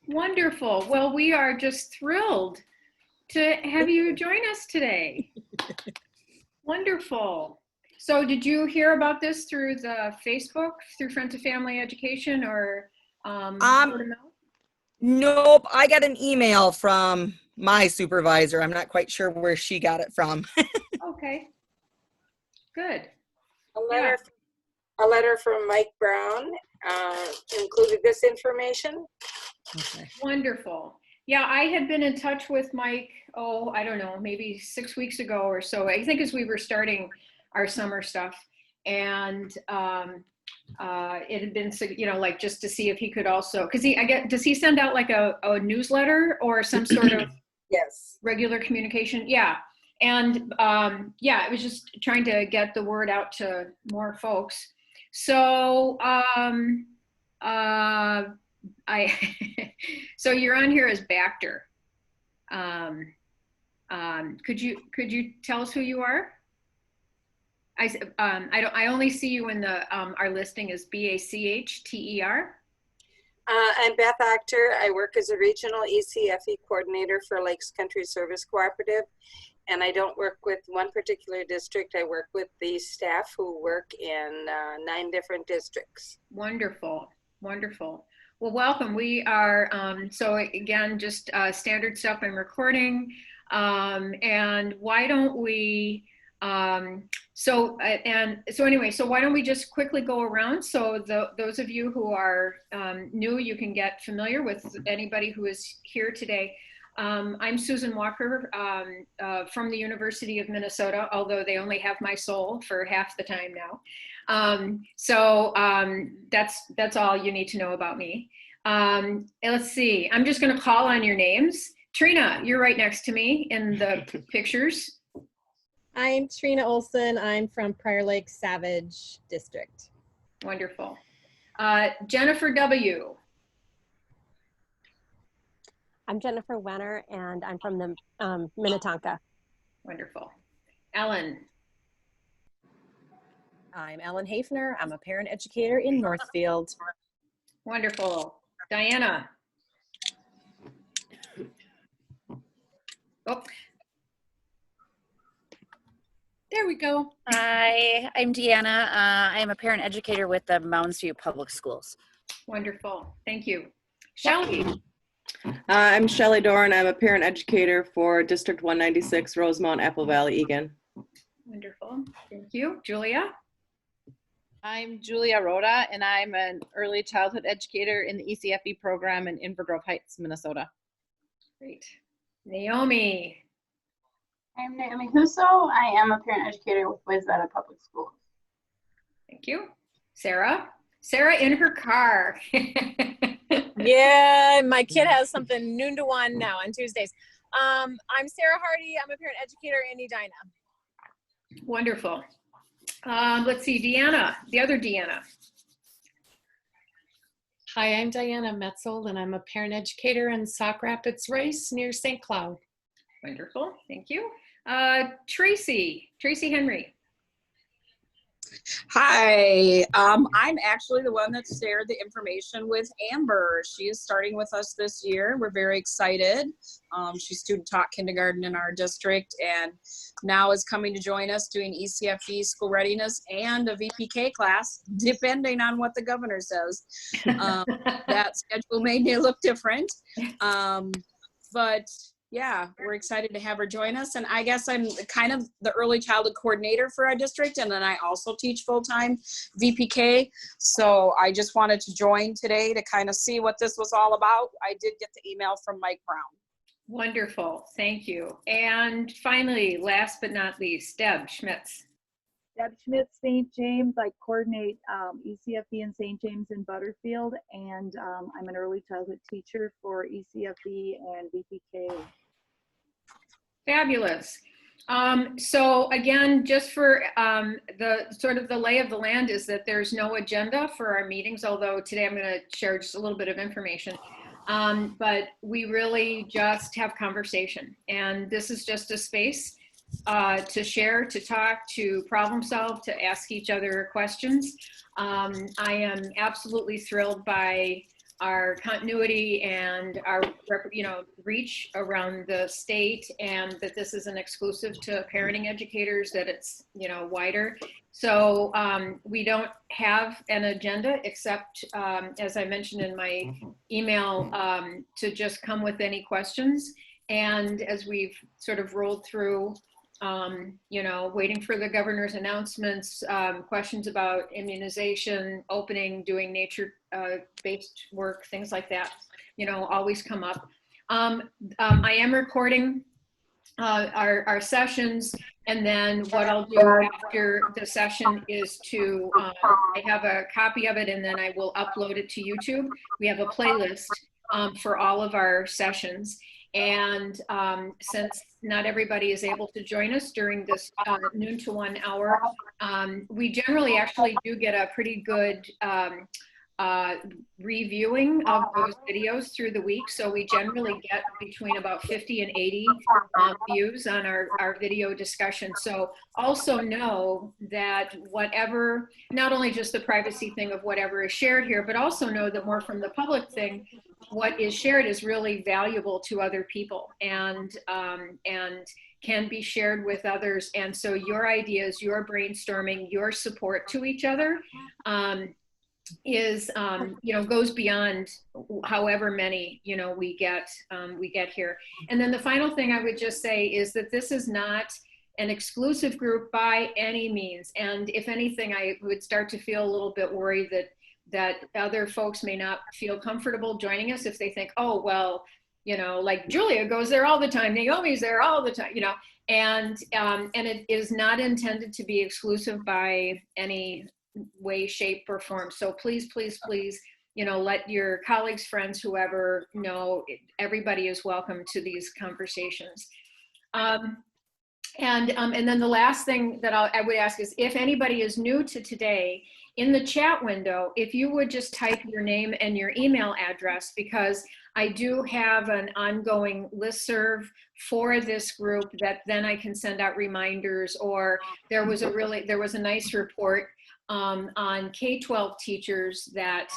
Wonderful. Well, we are just thrilled to have you join us today. Wonderful. So did you hear about this through the Facebook, through Friends of Family Education, or word of mouth? Nope, I got an email from my supervisor. I'm not quite sure where she got it from. Okay, good. A letter from Mike Brown included this information. Okay. Wonderful. Yeah, I had been in touch with Mike, I don't know, maybe 6 weeks ago or so. I think as we were starting our summer stuff. And it had been, like just to see if he could also, because does he send out like a newsletter or some sort of Yes, regular communication? Yeah. And it was just trying to get the word out to more folks. So so you're on here as Bacter. Could you tell us who you are? I only see you in the our listing is BACHTER. I'm Beth Actor. I work as a regional ECFE coordinator for Lakes Country Service Cooperative, and I don't work with one particular district. I work with the staff who work in 9 different districts. Wonderful, wonderful. Well, welcome. We are so again just standard stuff I'm recording, and why don't we? So why don't we just quickly go around? So those of you who are new, you can get familiar with anybody who is here today. I'm Susan Walker from the University of Minnesota, although they only have my soul for half the time now. That's all you need to know about me. Let's see, I'm just going to call on your names. Trina, you're right next to me in the pictures. I'm Trina Olson. I'm from Prior Lake Savage District. Wonderful. Jennifer W. I'm Jennifer Wenner, and I'm from the Minnetonka. Wonderful. Ellen. I'm Ellen Hafner. I'm a parent educator in Northfield. Wonderful. Diana. Oh. There we go. Hi, I'm Deanna. I am a parent educator with the Mounds View Public Schools. Wonderful. Thank you. Shelley. I'm Shelley Dorn. I'm a parent educator for District 196, Rosemount, Apple Valley, Egan. Wonderful. Thank you. Julia. I'm Julia Rhoda, and I'm an early childhood educator in the ECFE program in Inver Grove Heights, Minnesota. Great. Naomi. I'm Naomi Huso. I am a parent educator with Wayzata Public Schools. Thank you. Sarah. Sarah in her car. Yeah, my kid has something noon to 1 now on Tuesdays. I'm Sarah Hardy. I'm a parent educator in Edina. Wonderful. Let's see, Deanna, the other Deanna. Hi, I'm Diana Metzel, and I'm a parent educator in Sauk Rapids Race near St. Cloud. Wonderful, thank you. Tracy Henry. Hi, I'm actually the one that shared the information with Amber. She is starting with us this year. We're very excited. She's student taught kindergarten in our district and now is coming to join us doing ECFE school readiness and a VPK class, depending on what the governor says. That schedule may look different, but yeah, we're excited to have her join us. And I guess I'm kind of the early childhood coordinator for our district. And then I also teach full-time VPK. So I just wanted to join today to kind of see what this was all about. I did get the email from Mike Brown. Wonderful, thank you. And finally, last but not least, Deb Schmitz. Deb Schmitz, St. James. I coordinate ECFE in St. James and Butterfield. And I'm an early childhood teacher for ECFE and VPK. Fabulous. So again, just for the sort of the lay of the land is that there's no agenda for our meetings, although today I'm going to share just a little bit of information. But we really just have conversation. And this is just a space to share, to talk, to problem solve, to ask each other questions. I am absolutely thrilled by our continuity and our, you know, reach around the state, and that this isn't exclusive to parenting educators, that it's, you know, wider. So we don't have an agenda except, as I mentioned in my email, to just come with any questions. And as we've sort of rolled through, you know, waiting for the governor's announcements, questions about immunization, opening, doing nature-based work, things like that, you know, always come up. I am recording our sessions, and then what I'll do after the session is to, I have a copy of it, and then I will upload it to YouTube. We have a playlist for all of our sessions. And since not everybody is able to join us during this noon to 1 hour, we generally actually do get a pretty good reviewing of those videos through the week. So we generally get between about 50 and 80 views on our video discussion. So also know that whatever, not only just the privacy thing of whatever is shared here, but also know that more from the public thing, what is shared is really valuable to other people, and can be shared with others. And so your ideas, your brainstorming, your support to each other is, you know, goes beyond however many, you know, we get here. And then the final thing I would just say is that this is not an exclusive group by any means. And if anything, I would start to feel a little bit worried that other folks may not feel comfortable joining us if they think, oh, well, you know, like Julia goes there all the time, Naomi's there all the time, you know, and it is not intended to be exclusive by any way, shape, or form. So please, please, please, you know, let your colleagues, friends, whoever know, everybody is welcome to these conversations. And then the last thing that I would ask is, if anybody is new to today, in the chat window, if you would just type your name and your email address, because I do have an ongoing listserv for this group that then I can send out reminders. Or there was a nice report on K-12 teachers that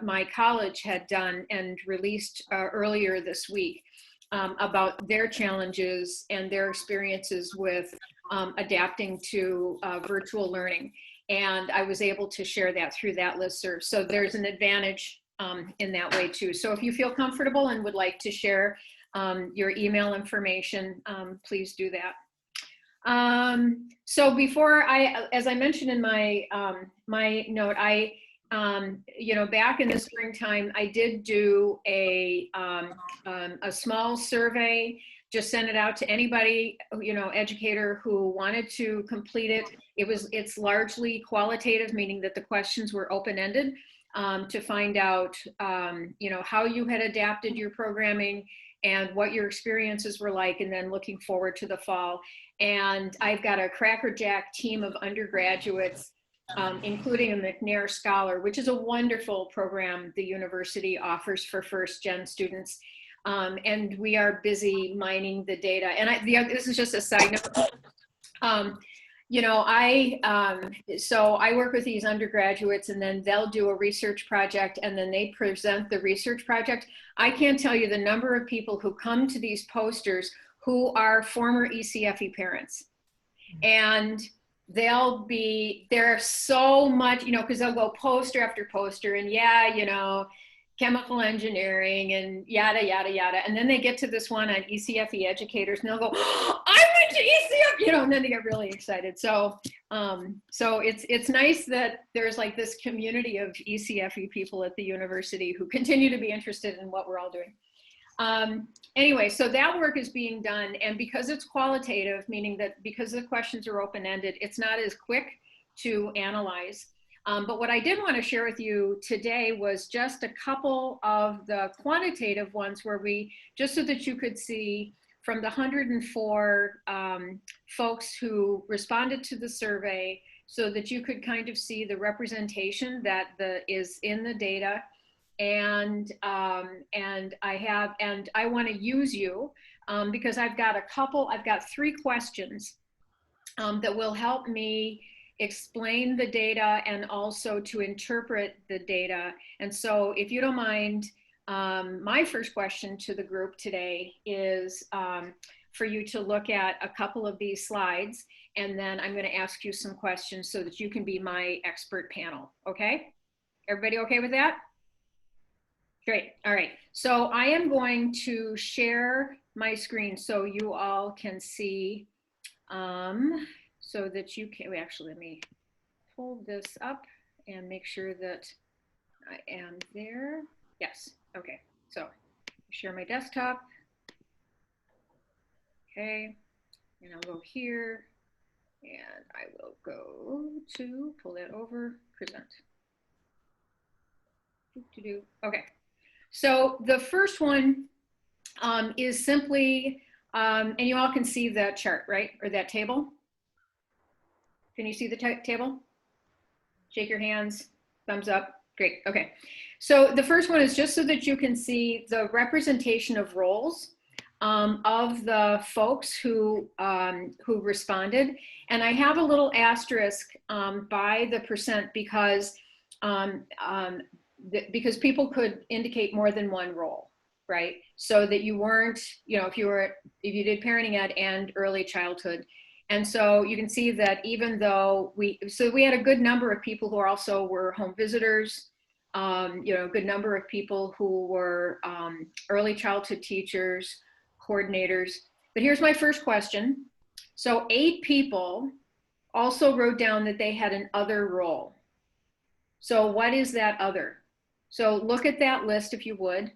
my college had done and released earlier this week, about their challenges and their experiences with adapting to virtual learning. And I was able to share that through that listserv. So there's an advantage in that way too. So if you feel comfortable and would like to share your email information, please do that. So before as I mentioned in my my note, you know, back in the springtime, I did do a small survey, just sent it out to anybody, you know, educator who wanted to complete it. It's largely qualitative, meaning that the questions were open-ended, to find out, you know, how you had adapted your programming and what your experiences were like, and then looking forward to the fall. And I've got a crackerjack team of undergraduates, including a McNair Scholar, which is a wonderful program the university offers for first-gen students. And we are busy mining the data. And this is just a side note. You know, so I work with these undergraduates, and then they'll do a research project, and then they present the research project. I can't tell you the number of people who come to these posters who are former ECFE parents. And there's so much, you know, because they'll go poster after poster, and yeah, you know, chemical engineering and yada, yada, yada. And then they get to this one on ECFE educators, and they'll go, oh, I went to ECFE, you know, and then they get really excited. So it's nice that there's like this community of ECFE people at the university who continue to be interested in what we're all doing. Anyway, so that work is being done, and because it's qualitative, meaning that because the questions are open-ended, it's not as quick to analyze. But what I did want to share with you today was just a couple of the quantitative ones where just so that you could see from the 104 folks who responded to the survey, so that you could kind of see the representation that is in the data. And I want to use you because I've got 3 questions that will help me explain the data and also to interpret the data. And so if you don't mind, my first question to the group today is for you to look at a couple of these slides, and then I'm going to ask you some questions so that you can be my expert panel. Okay? Everybody okay with that? Great. All right. So I am going to share my screen so you all can see, so that you can, actually, let me pull this up and make sure that I am there. Yes. Okay. So share my desktop. Okay. And I'll go here and I will go to pull that over, present. Okay. So the first one is simply, and you all can see that chart, right? Or that table. Can you see the table? Shake your hands, thumbs up. Great. Okay. So the first one is just so that you can see the representation of roles of the folks who responded. And I have a little asterisk by the percent because people could indicate more than one role, right? So that you weren't, you know, if you did parenting ed and early childhood. And so you can see that even though we had a good number of people who also were home visitors, you know, a good number of people who were early childhood teachers, coordinators. But here's my first question. So 8 people also wrote down that they had an other role. So what is that other? So look at that list if you would,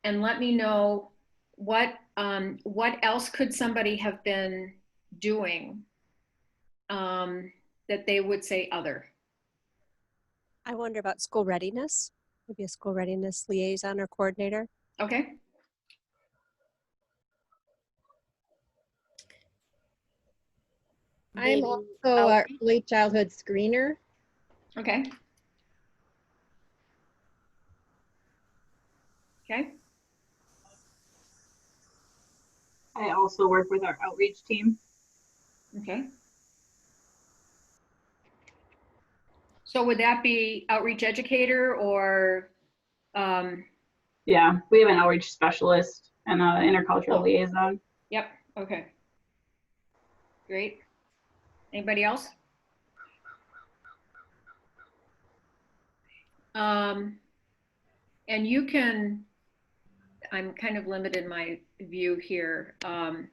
and let me know what else could somebody have been doing that they would say other. I wonder about school readiness, maybe a school readiness liaison or coordinator. Okay. I'm also an early childhood screener. Okay. Okay. I also work with our outreach team. Okay. So would that be outreach educator or? Yeah, we have an outreach specialist and an intercultural liaison. Yep. Okay. Great. Anybody else? And you can, I'm kind of limited in my view here to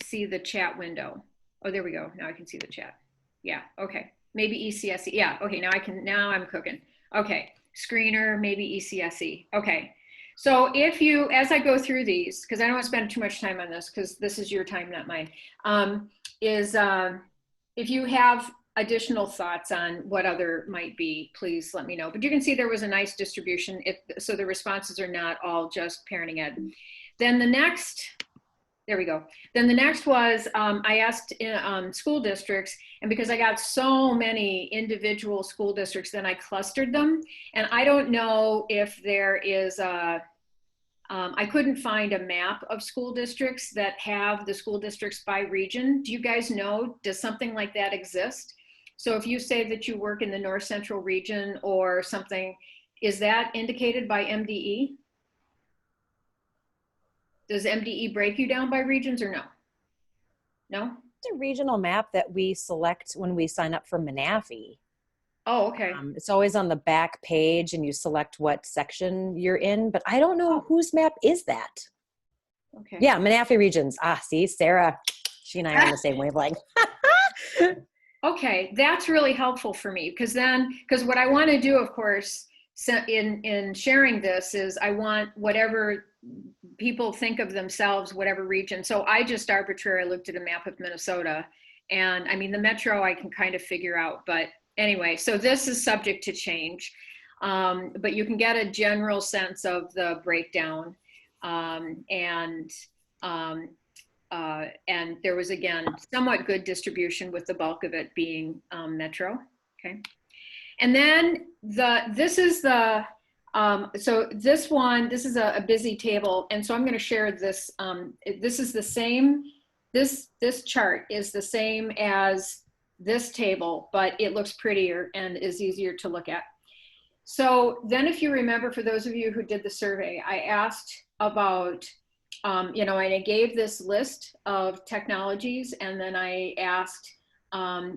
see the chat window. Oh, there we go. Now I can see the chat. Yeah. Okay. Maybe ECSE. Yeah. Okay. Now I'm cooking. Okay. Screener, maybe ECSE. Okay. So if you, as I go through these, because I don't want to spend too much time on this because this is your time, not mine, if you have additional thoughts on what other might be, please let me know. But you can see there was a nice distribution, so the responses are not all just parenting ed. Then the next, there we go. Then the next was, I asked school districts, and because I got so many individual school districts, then I clustered them. And I don't know if there is I couldn't find a map of school districts that have the school districts by region. Do you guys know, does something like that exist? So if you say that you work in the North Central region or something, is that indicated by MDE? Does MDE break you down by regions or no? No? It's a regional map that we select when we sign up for Menafee. Oh, okay. It's always on the back page and you select what section you're in, but I don't know whose map is that. Okay. Yeah, Menafee regions. Ah, see, Sarah, she and I are on the same wavelength. Okay, that's really helpful for me because what I want to do, of course, in sharing this is I want whatever people think of themselves, whatever region. So I just arbitrarily looked at a map of Minnesota, and I mean the metro I can kind of figure out, but anyway, so this is subject to change, but you can get a general sense of the breakdown, and there was, again, somewhat good distribution with the bulk of it being metro, okay? And then this is a busy table, and so I'm gonna share this. This is the same, this chart is the same as this table, but it looks prettier and is easier to look at. So then if you remember, for those of you who did the survey, I asked about, you know, and I gave this list of technologies, and then I asked,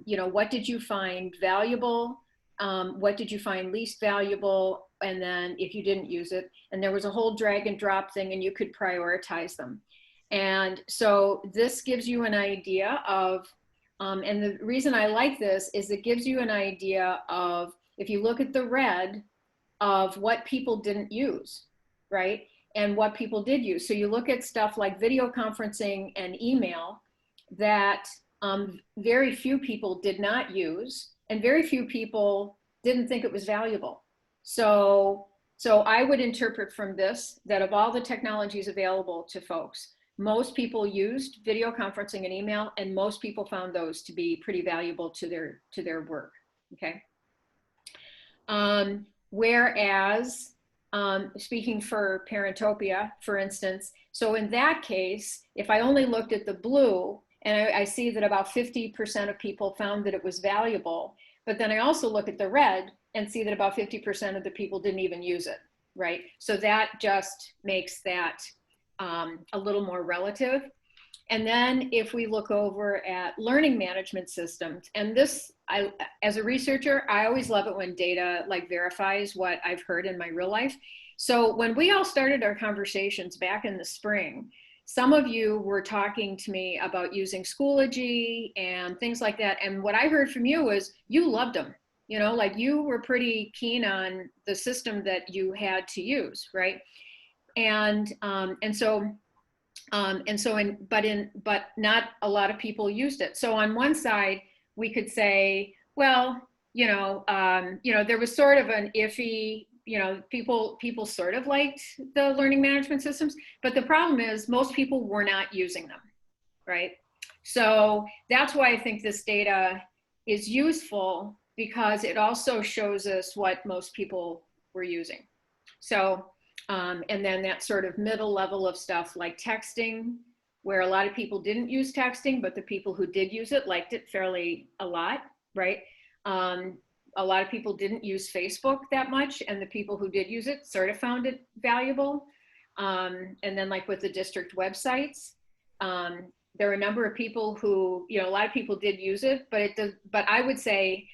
you know, what did you find valuable? What did you find least valuable? And then if you didn't use it, and there was a whole drag and drop thing, and you could prioritize them. And so this gives you an idea of, and the reason I like this is it gives you an idea of, if you look at the red, of what people didn't use, right? And what people did use. So you look at stuff like video conferencing and email that very few people did not use, and very few people didn't think it was valuable. So I would interpret from this that of all the technologies available to folks, most people used video conferencing and email, and most people found those to be pretty valuable to their work, okay? Whereas, speaking for Parentopia, for instance, so in that case, if I only looked at the blue, and I see that about 50% of people found that it was valuable, but then I also look at the red and see that about 50% of the people didn't even use it, right? So that just makes that a little more relative. And then if we look over at learning management systems, and this, as a researcher, I always love it when data like verifies what I've heard in my real life. So when we all started our conversations back in the spring, some of you were talking to me about using Schoology and things like that. And what I heard from you was you loved them. You know, like you were pretty keen on the system that you had to use, right? But not a lot of people used it. So on one side, we could say, well, there was sort of an iffy, people sort of liked the learning management systems, but the problem is most people were not using them, right? So that's why I think this data is useful, because it also shows us what most people were using. So, and then that sort of middle level of stuff like texting, where a lot of people didn't use texting, but the people who did use it liked it fairly a lot, right? A lot of people didn't use Facebook that much, and the people who did use it sort of found it valuable. And then like with the district websites, there were a number of people who, a lot of people did use it, but I would say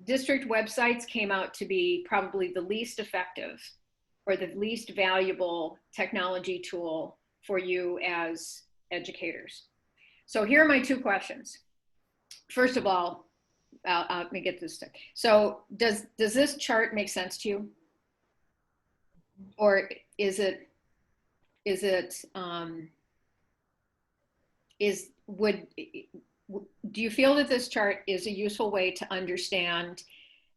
district websites came out to be probably the least effective or the least valuable technology tool for you as educators. So here are my two questions. First of all, let me get this. So does this chart make sense to you? Or do you feel that this chart is a useful way to understand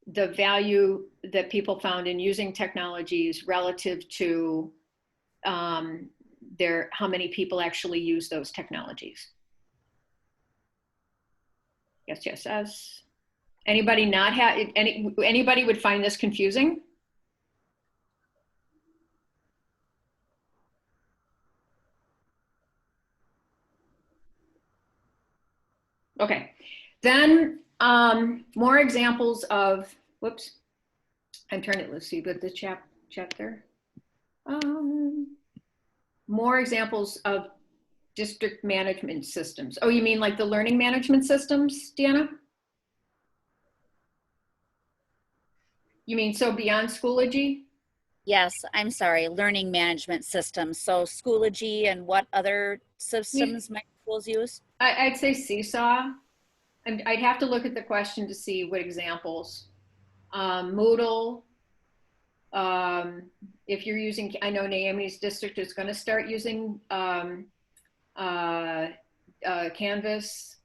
the value that people found in using technologies relative to how many people actually use those technologies? Yes, yes, yes. Anybody not have anybody would find this confusing? Okay, then more examples of, whoops, I'm trying to, let's see, but the chapter. More examples of district management systems. Oh, you mean like the learning management systems, Deanna? You mean so beyond Schoology? Yes, I'm sorry, learning management systems. So Schoology, and what other systems might schools use? I'd say Seesaw. I'd have to look at the question to see what examples. Moodle. If you're using, I know Naomi's district is going to start using Canvas.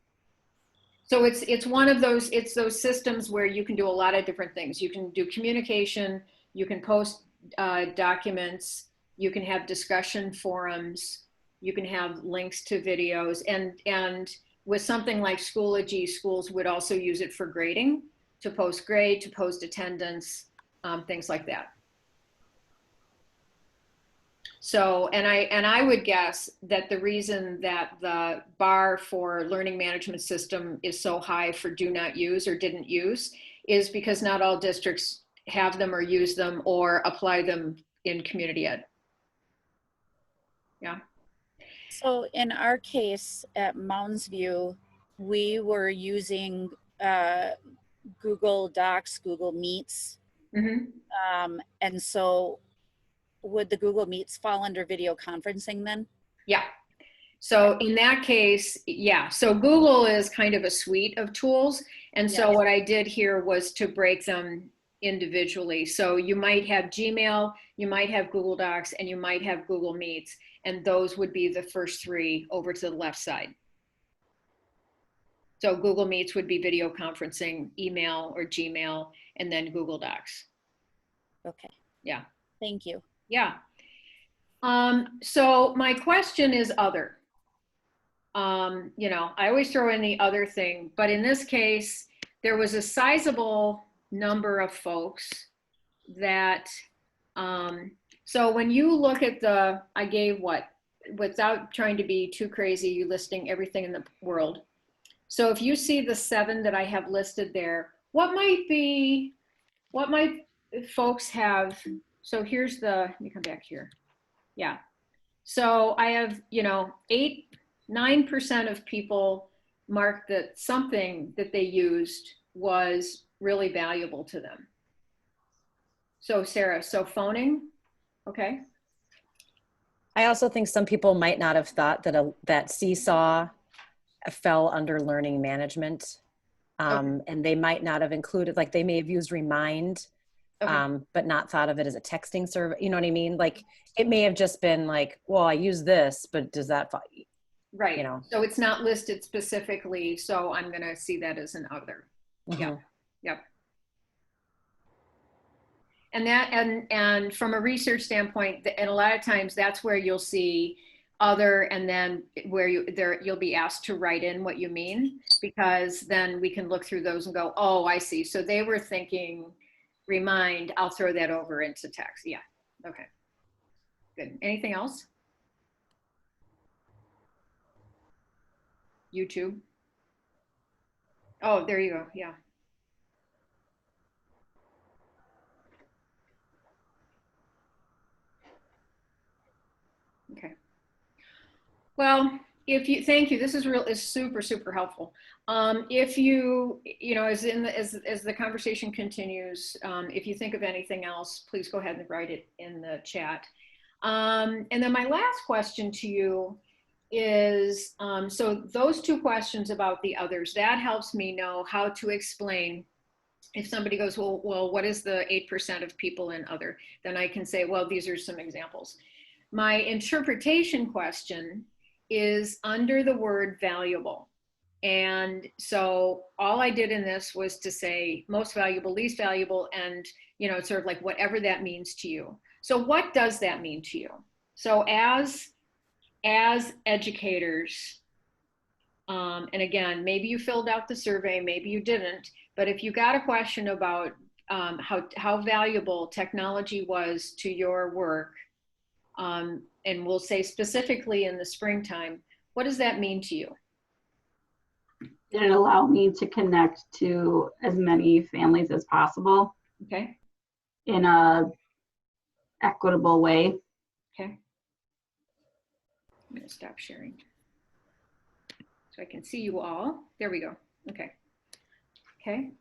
So it's one of those, it's those systems where you can do a lot of different things. You can do communication, you can post documents, you can have discussion forums, you can have links to videos, and with something like Schoology, schools would also use it for grading, to post grade, to post attendance, things like that. So, and I would guess that the reason that the bar for learning management system is so high for do not use or didn't use is because not all districts have them or use them or apply them in community ed. Yeah. So in our case at Mounds View, we were using Google Docs, Google Meets. And so would the Google Meets fall under video conferencing then? Yeah. So in that case, yeah. So Google is kind of a suite of tools. And so what I did here was to break them individually. So you might have Gmail, you might have Google Docs, and you might have Google Meets. And those would be the first three over to the left side. So Google Meets would be video conferencing, email or Gmail, and then Google Docs. Okay. Yeah. Thank you. Yeah. So my question is other. You know, I always throw in the other thing, but in this case, there was a sizable number of folks that, so when you look at the, I gave what, without trying to be too crazy, you listing everything in the world. So if you see the 7 that I have listed there, what might folks have, so here's the, let me come back here. Yeah. So I have, you know, 9% of people marked that something that they used was really valuable to them. So Sarah, so phoning, okay. I also think some people might not have thought that that Seesaw fell under learning management. And they might not have included, like they may have used Remind, but not thought of it as a texting service. You know what I mean? Like it may have just been like, well, I use this, but does that, right? You know, so it's not listed specifically. So I'm going to see that as an other. Yeah. Yep. And that, and from a research standpoint, and a lot of times that's where you'll see other, and then where you'll be asked to write in what you mean, because then we can look through those and go, oh, I see. So they were thinking Remind, I'll throw that over into text. Yeah. Okay. Good. Anything else? YouTube. Oh, there you go. Yeah. Okay. Well, if you, thank you. This is super, super helpful. If you know, as the conversation continues, if you think of anything else, please go ahead and write it in the chat. And then my last question to you is, so those 2 questions about the others, that helps me know how to explain. If somebody goes, well, what is the 8% of people in other? Then I can say, well, these are some examples. My interpretation question is under the word valuable. And so all I did in this was to say most valuable, least valuable, and, you know, sort of like whatever that means to you. So what does that mean to you? So as educators, and again, maybe you filled out the survey, maybe you didn't, but if you got a question about how valuable technology was to your work, and we'll say specifically in the springtime, what does that mean to you? Did it allow me to connect to as many families as possible? Okay. In a equitable way. Okay. I'm going to stop sharing so I can see you all. There we go. Okay. Okay.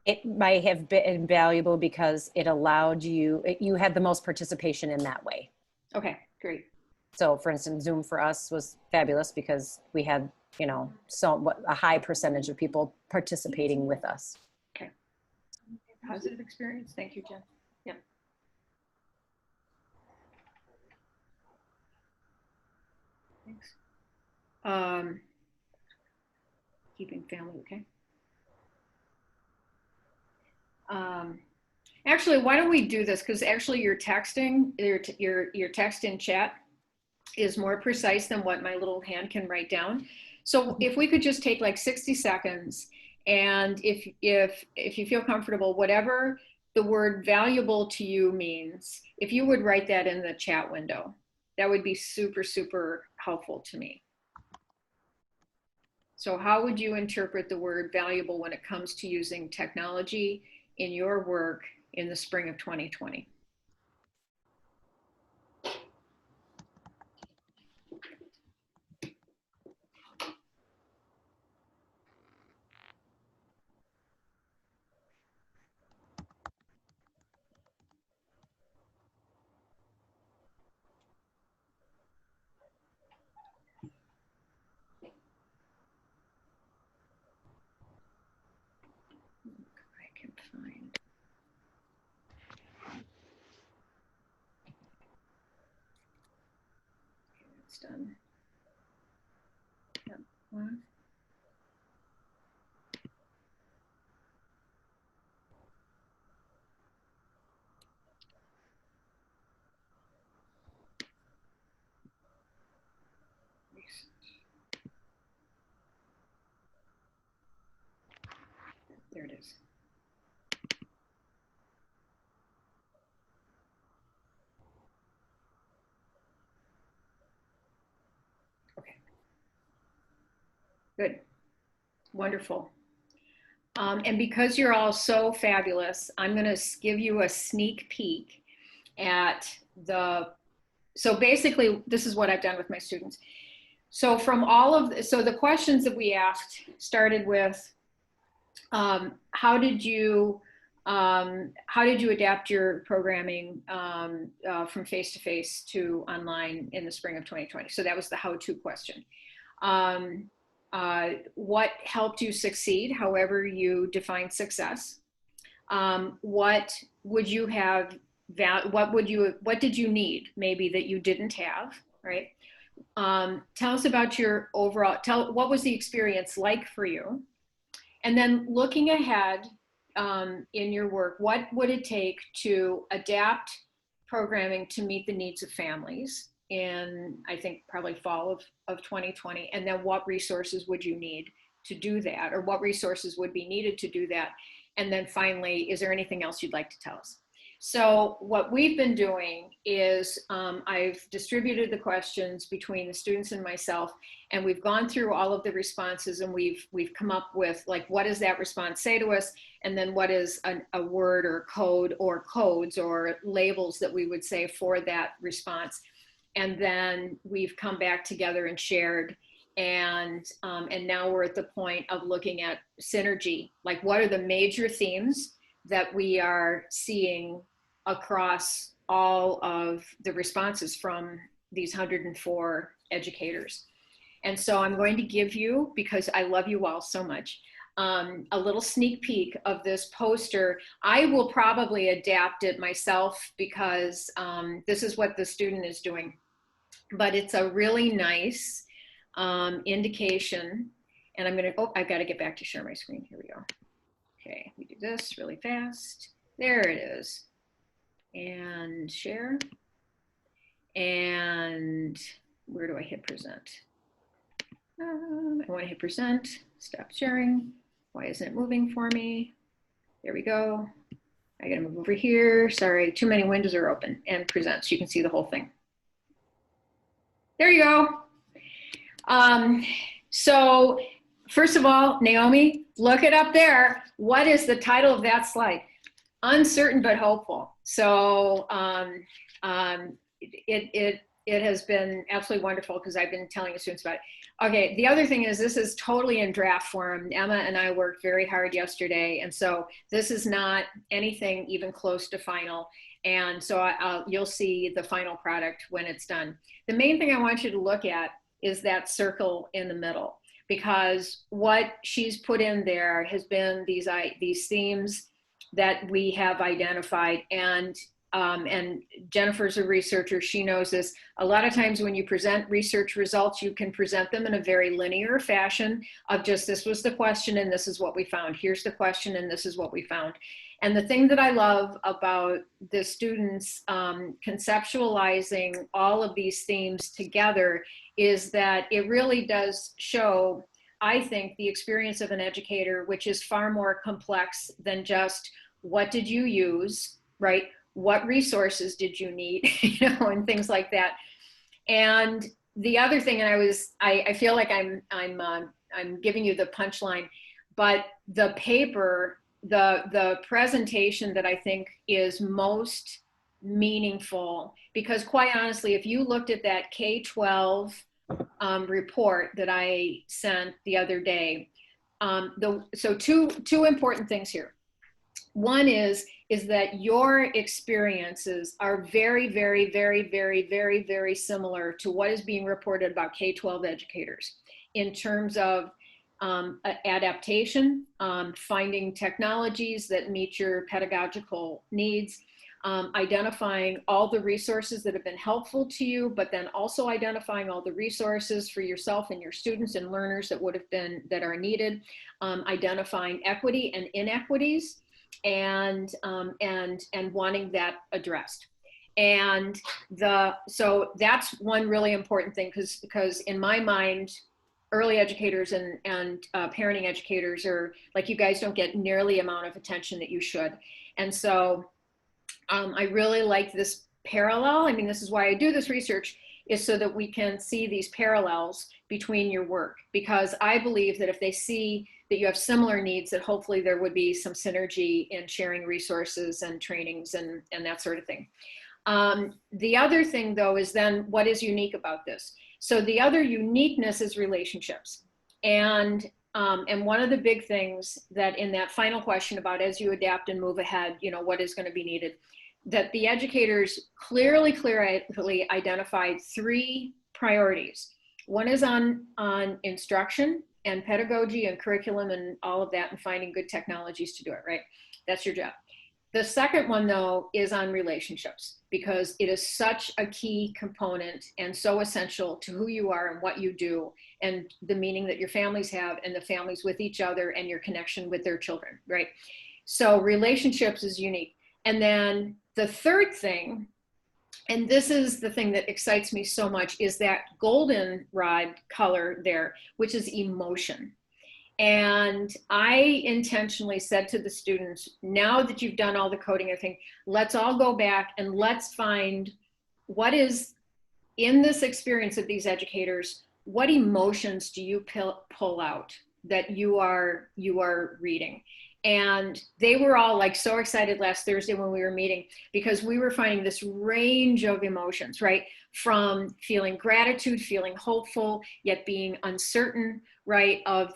it might have been valuable because it allowed you had the most participation in that way. Okay, great. So for instance, Zoom for us was fabulous because we had, you know, a high percentage of people participating with us. Okay. Positive experience. Thank you, Jen. Yeah. Thanks. Keeping family, okay. Actually, why don't we do this? Because actually your texting, your text in chat is more precise than what my little hand can write down. So if we could just take like 60 seconds, and if you feel comfortable, whatever the word valuable to you means, if you would write that in the chat window, that would be super, super helpful to me. So how would you interpret the word valuable when it comes to using technology in your work in the spring of 2020? I can find. Okay, that's done. Yep. One. There it is. Okay. Good. Wonderful. And because you're all so fabulous, I'm going to give you a sneak peek at so basically, this is what I've done with my students. So from so the questions that we asked started with, how did you adapt your programming from face-to-face to online in the spring of 2020? So that was the how-to question. What helped you succeed, however you define success? What would you have, what did you need maybe that you didn't have, right? Tell us about your overall, what was the experience like for you? And then looking ahead in your work, what would it take to adapt programming to meet the needs of families in, I think, probably fall of 2020? And then what resources would you need to do that? Or what resources would be needed to do that? And then finally, is there anything else you'd like to tell us? So what we've been doing is I've distributed the questions between the students and myself, and we've gone through all of the responses, and we've come up with, like, what does that response say to us? And then what is a word or code or codes or labels that we would say for that response? And then we've come back together and shared, and now we're at the point of looking at synergy. Like, what are the major themes that we are seeing across all of the responses from these 104 educators? And so I'm going to give you, because I love you all so much, a little sneak peek of this poster. I will probably adapt it myself because this is what the student is doing. But it's a really nice indication. And I'm gonna, I've got to get back to share my screen. Here we go. Okay, we do this really fast. There it is. And share. And where do I hit present? I want to hit present. Stop sharing. Why isn't it moving for me? There we go. I got to move over here. Sorry, too many windows are open. And present, so you can see the whole thing. There you go. So first of all, Naomi, look it up there. What is the title of that slide? Uncertain but hopeful. So it has been absolutely wonderful because I've been telling the students about it. Okay, the other thing is this is totally in draft form. Emma and I worked very hard yesterday, and so this is not anything even close to final. And so you'll see the final product when it's done. The main thing I want you to look at is that circle in the middle, because what she's put in there has been these themes that we have identified. And Jennifer's a researcher, she knows this. A lot of times when you present research results, you can present them in a very linear fashion of just, this was the question and this is what we found. Here's the question and this is what we found. And the thing that I love about the students conceptualizing all of these themes together is that it really does show, I think, the experience of an educator, which is far more complex than just what did you use, right? What resources did you need, you know, and things like that. And the other thing, and I feel like I'm giving you the punchline, but the paper, the presentation that I think is most meaningful, because quite honestly, if you looked at that K-12 report that I sent the other day, so two important things here. One is that your experiences are very, very, very, very, very, very similar to what is being reported about K-12 educators in terms of adaptation, finding technologies that meet your pedagogical needs, identifying all the resources that have been helpful to you, but then also identifying all the resources for yourself and your students and learners that are needed, identifying equity and inequities, and wanting that addressed. And so that's one really important thing, because in my mind, early educators and parenting educators are like, you guys don't get nearly the amount of attention that you should. And so I really like this parallel. I mean, this is why I do this research, is so that we can see these parallels between your work, because I believe that if they see that you have similar needs, that hopefully there would be some synergy in sharing resources and trainings and that sort of thing. The other thing, though, is then what is unique about this? So the other uniqueness is relationships. And one of the big things that in that final question about as you adapt and move ahead, you know, what is going to be needed, that the educators clearly identified 3 priorities. One is on instruction and pedagogy and curriculum and all of that, and finding good technologies to do it, right? That's your job. The second one, though, is on relationships, because it is such a key component and so essential to who you are and what you do, and the meaning that your families have, and the families with each other, and your connection with their children, right? So relationships is unique. And then the third thing, and this is the thing that excites me so much, is that goldenrod color there, which is emotion. And I intentionally said to the students, now that you've done all the coding, I think, let's all go back and let's find what is in this experience of these educators, what emotions do you pull out that you are reading? And they were all like so excited last Thursday when we were meeting, because we were finding this range of emotions, right? From feeling gratitude, feeling hopeful, yet being uncertain, right? Of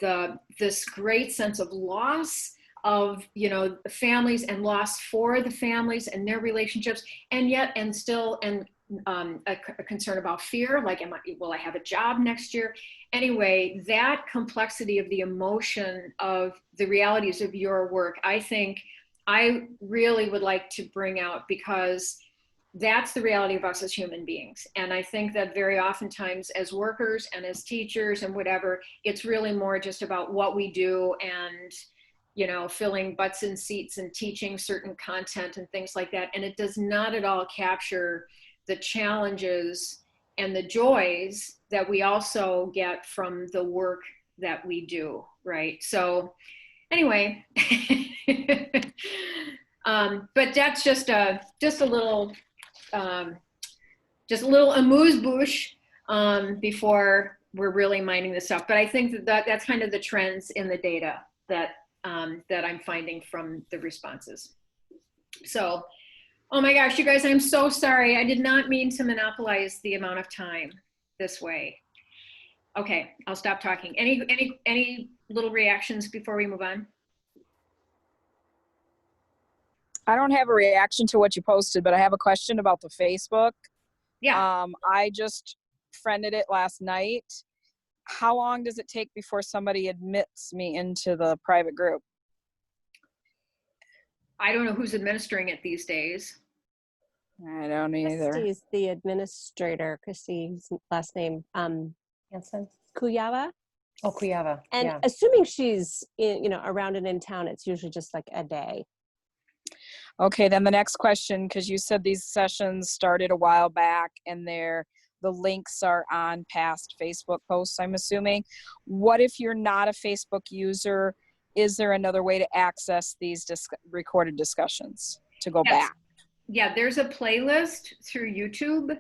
this great sense of loss of, you know, families, and loss for the families and their relationships, and still a concern about fear, like, will I have a job next year? Anyway, that complexity of the emotion of the realities of your work, I think I really would like to bring out, because that's the reality of us as human beings. And I think that very oftentimes as workers and as teachers and whatever, it's really more just about what we do and, you know, filling butts in seats and teaching certain content and things like that. And it does not at all capture the challenges and the joys that we also get from the work that we do, right? So anyway, but that's just a little amuse-bouche before we're really mining this up. But I think that's kind of the trends in the data that I'm finding from the responses. So, oh my gosh, you guys, I'm so sorry. I did not mean to monopolize the amount of time this way. Okay, I'll stop talking. Any little reactions before we move on? I don't have a reaction to what you posted, but I have a question about the Facebook. Yeah. I just friended it last night. How long does it take before somebody admits me into the private group? I don't know who's administering it these days. I don't either. Christy's the administrator. Christy's last name, Hanson? Kuyava. Oh, Kuyava. And yeah. assuming she's around and in town, it's usually just like a day. Okay, then the next question, because you said these sessions started a while back and the links are on past Facebook posts, I'm assuming. What if you're not a Facebook user is there another way to access these recorded discussions to go Yes. back? Yeah, there's a playlist through YouTube,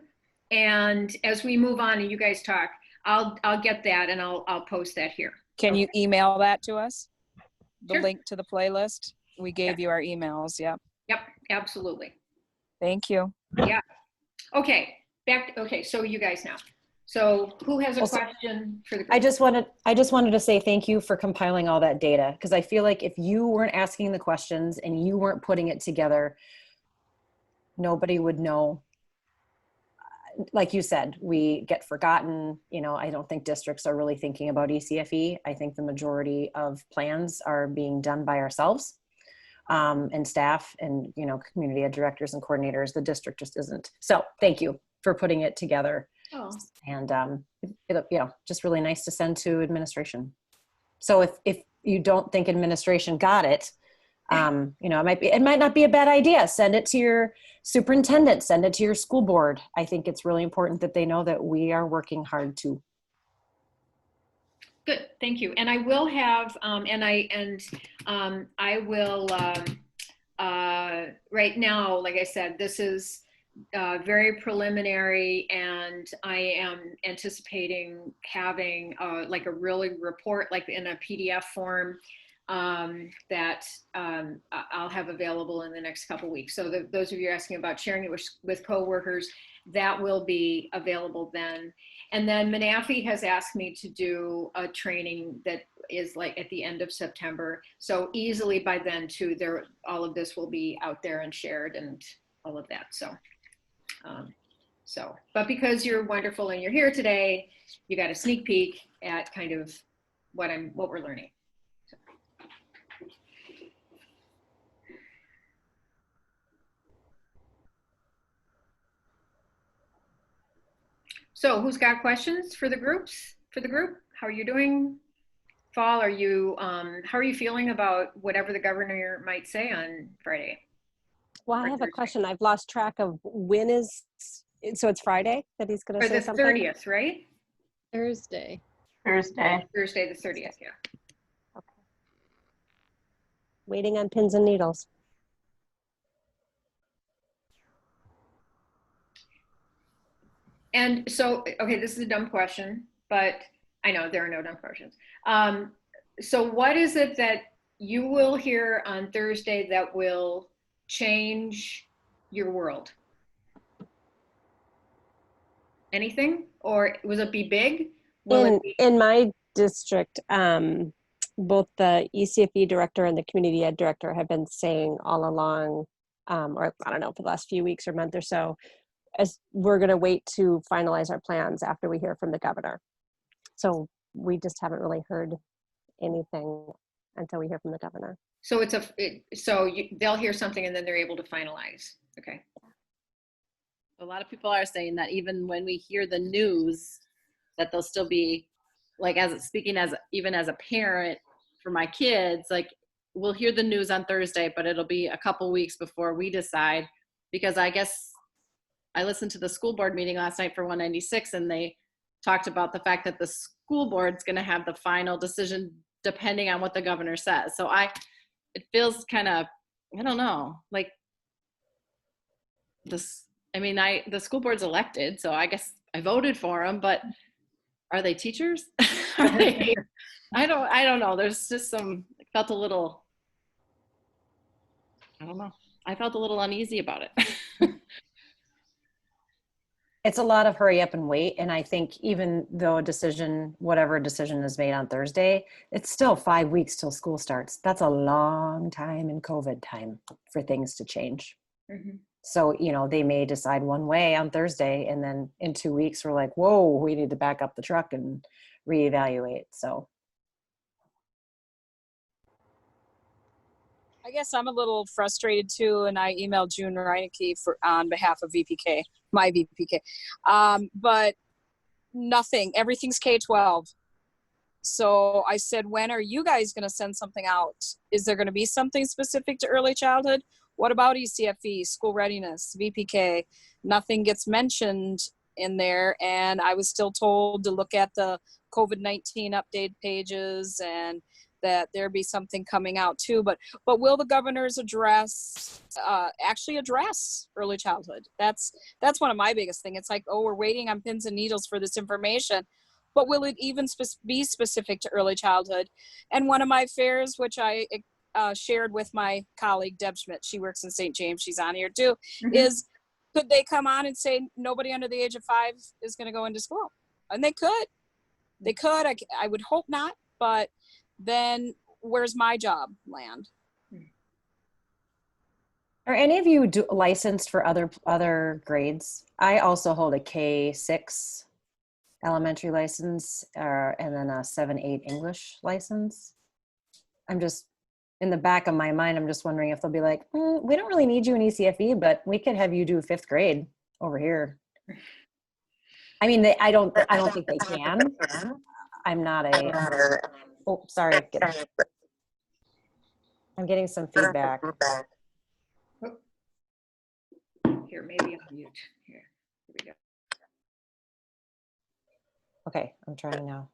and as we move on and you guys talk, I'll get that and I'll post that here. Can you email that to us? The Sure. link to the playlist? We gave you our emails. Yep. Yep, absolutely. Thank you. Yeah. Okay, okay, so you guys now. So who has a question for the group? I just wanted to say thank you for compiling all that data, because I feel like if you weren't asking the questions and you weren't putting it together, nobody would know. Like you said, we get forgotten. You know, I don't think districts are really thinking about ECFE. I think the majority of plans are being done by ourselves and staff and, you know, community ed directors and coordinators. The district just isn't. So thank you for putting it together. Oh. And you know, just really nice to send to administration. So if you don't think administration got it, you know, it might not be a bad idea. Send it to your superintendent, send it to your school board. I think it's really important that they know that we are working hard too. Good, thank you. And I will have, I will, right now, like I said, this is very preliminary, and I am anticipating having like a really report, like in a PDF form, that I'll have available in the next couple weeks. So those of you asking about sharing it with coworkers, that will be available then. And then Manafi has asked me to do a training that is like at the end of September. So easily by then too, all of this will be out there and shared and all of that. But because you're wonderful and you're here today, you got a sneak peek at kind of what we're learning. So who's got questions for the group? How are you doing? Fall, how are you feeling about whatever the governor might say on Friday? Well, I have a question. I've lost track of so it's Friday that he's going to say something? Or the 30th, right? Thursday. Thursday the 30th, yeah. Okay. Waiting on pins and needles. And so, okay, this is a dumb question, but I know there are no dumb questions. So what is it that you will hear on Thursday that will change your world? Anything? Or will it be big? In my district, both the ECFE director and the community ed director have been saying all along, or I don't know, for the last few weeks or month or so, as we're going to wait to finalize our plans after we hear from the governor. So we just haven't really heard anything until we hear from the governor. So they'll hear something and then they're able to finalize. Okay. A lot of people are saying that even when we hear the news, that they'll still be like, even as a parent for my kids, like we'll hear the news on Thursday, but it'll be a couple weeks before we decide, because I guess I listened to the school board meeting last night for 196, and they talked about the fact that the school board's going to have the final decision depending on what the governor says. So it feels kind of, I don't know, like this. I mean, the school board's elected, so I guess I voted for them, but are they teachers? I don't know. There's just I felt a little uneasy about it. It's a lot of hurry up and wait. And I think even though whatever decision is made on Thursday, it's still 5 weeks till school starts. That's a long time in COVID time for things to change. Mm-hmm. So, you know, they may decide one way on Thursday, and then in 2 weeks we're like, whoa, we need to back up the truck and reevaluate. So I guess I'm a little frustrated too, and I emailed June Reineke on behalf of VPK, my VPK. But nothing, everything's K-12. So I said, when are you guys going to send something out? Is there going to be something specific to early childhood? What about ECFE, school readiness, VPK? Nothing gets mentioned in there. And I was still told to look at the COVID-19 update pages and that there be something coming out too. But will the governors actually address early childhood? That's one of my biggest things. It's like, oh, we're waiting on pins and needles for this information, but will it even be specific to early childhood? And one of my fears, which I shared with my colleague Deb Schmidt, she works in St. James, she's on here too, is could they come on and say nobody under the age of 5 is going to go into school? And they could. I would hope not, but then where's my job land? Are any of you licensed for other grades? I also hold a K-6 elementary license, and then a 7-8 English license. I'm just, in the back of my mind, I'm just wondering if they'll be like, we don't really need you in ECFE, but we could have you do 5th grade over here. I mean, I don't think they can. I'm not a, oh, sorry. I'm getting some feedback. Here, maybe I'll mute. Here we go. Okay, I'm trying now.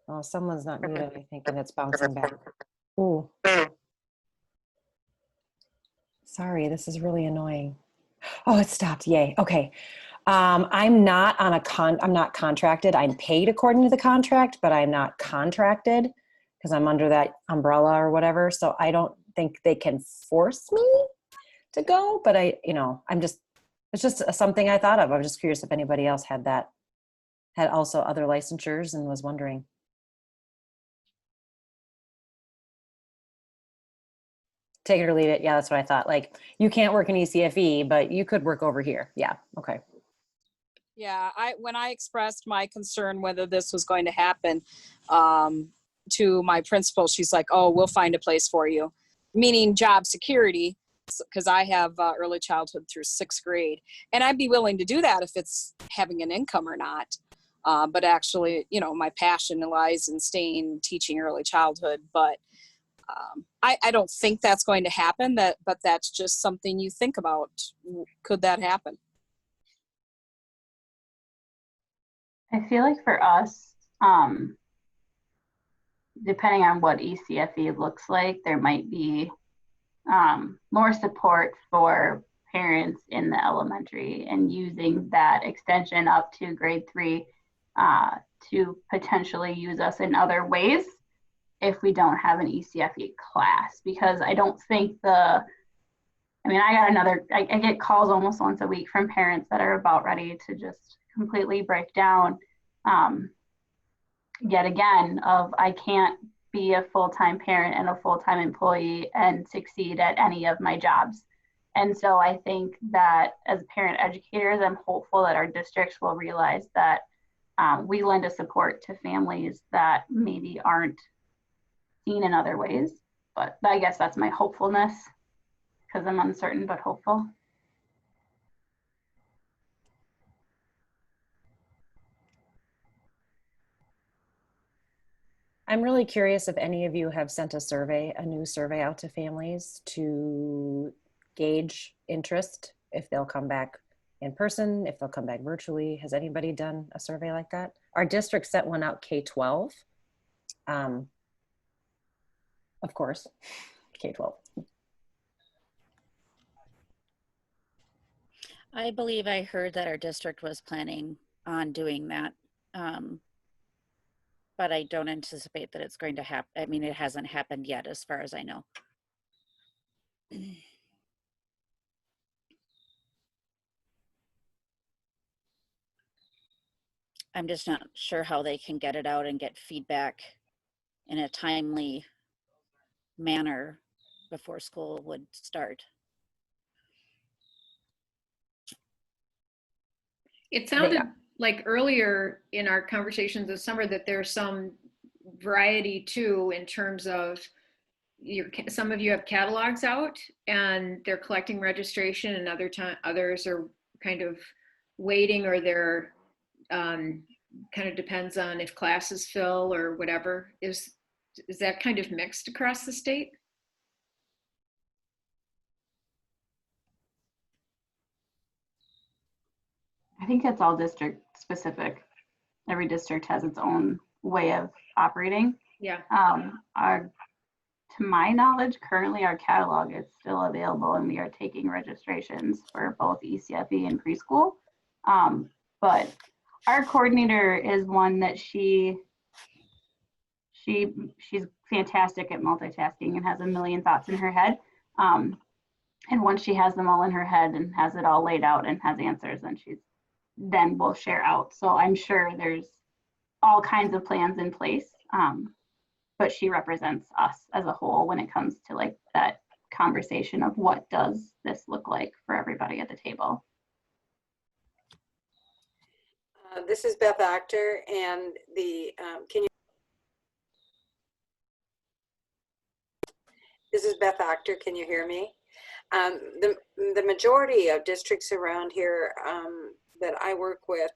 Oh, someone's not muted, I think, and it's bouncing back. Ooh. Sorry, this is really annoying. Oh, it stopped. Yay. Okay. I'm not I'm not contracted. I'm paid according to the contract, but I'm not contracted because I'm under that umbrella or whatever. So I don't think they can force me to go, but it's just something I thought of. I was just curious if anybody else had also other licensures and was wondering. Take it or leave it. Yeah, that's what I thought. Like, you can't work in ECFE, but you could work over here. Yeah. Okay. Yeah, when I expressed my concern whether this was going to happen to my principal, she's like, "Oh, we'll find a place for you," meaning job security, because I have early childhood through 6th grade, and I'd be willing to do that if it's having an income or not. But actually, my passion lies in teaching early childhood. But I don't think that's going to happen. But that's just something you think about. Could that happen? I feel like for us, depending on what ECFE looks like, there might be more support for parents in the elementary and using that extension up to grade 3 to potentially use us in other ways if we don't have an ECFE class. Because I don't think I get calls almost once a week from parents that are about ready to just completely break down yet again of I can't be a full-time parent and a full-time employee and succeed at any of my jobs. And so I think that as parent educators, I'm hopeful that our districts will realize that we lend a support to families that maybe aren't seen in other ways. But I guess that's my hopefulness, because I'm uncertain but hopeful. I'm really curious if any of you have sent a new survey out to families to gauge interest, if they'll come back in person, if they'll come back virtually. Has anybody done a survey like that? Our district sent one out K-12. Of course, K-12. I believe I heard that our district was planning on doing that. But I don't anticipate that it's going to happen. I mean, it hasn't happened yet, as far as I know. I'm just not sure how they can get it out and get feedback in a timely manner before school would start. It sounded like earlier in our conversations this summer that there's some variety too in terms of some of you have catalogs out and they're collecting registration, and others are kind of waiting, or they're kind of depends on if classes fill or whatever. Is that kind of mixed across the state? I think that's all district specific. Every district has its own way of operating. Yeah. To my knowledge, currently our catalog is still available and we are taking registrations for both ECFE and preschool. But our coordinator is one that she's fantastic at multitasking and has a million thoughts in her head. And once she has them all in her head and has it all laid out and has answers, then we'll share out. So I'm sure there's all kinds of plans in place. But she represents us as a whole when it comes to like that conversation of what does this look like for everybody at the table. This is Beth Actor, and this is Beth Actor. Can you hear me? The majority of districts around here that I work with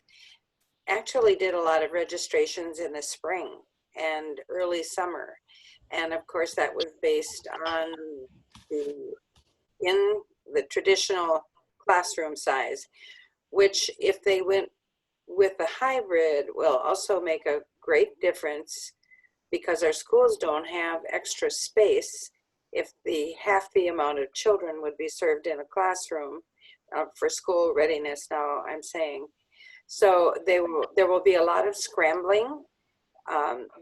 actually did a lot of registrations in the spring and early summer. And of course that was based on in the traditional classroom size, which if they went with the hybrid will also make a great difference because our schools don't have extra space if half the amount of children would be served in a classroom for school readiness now, I'm saying. So there will be a lot of scrambling,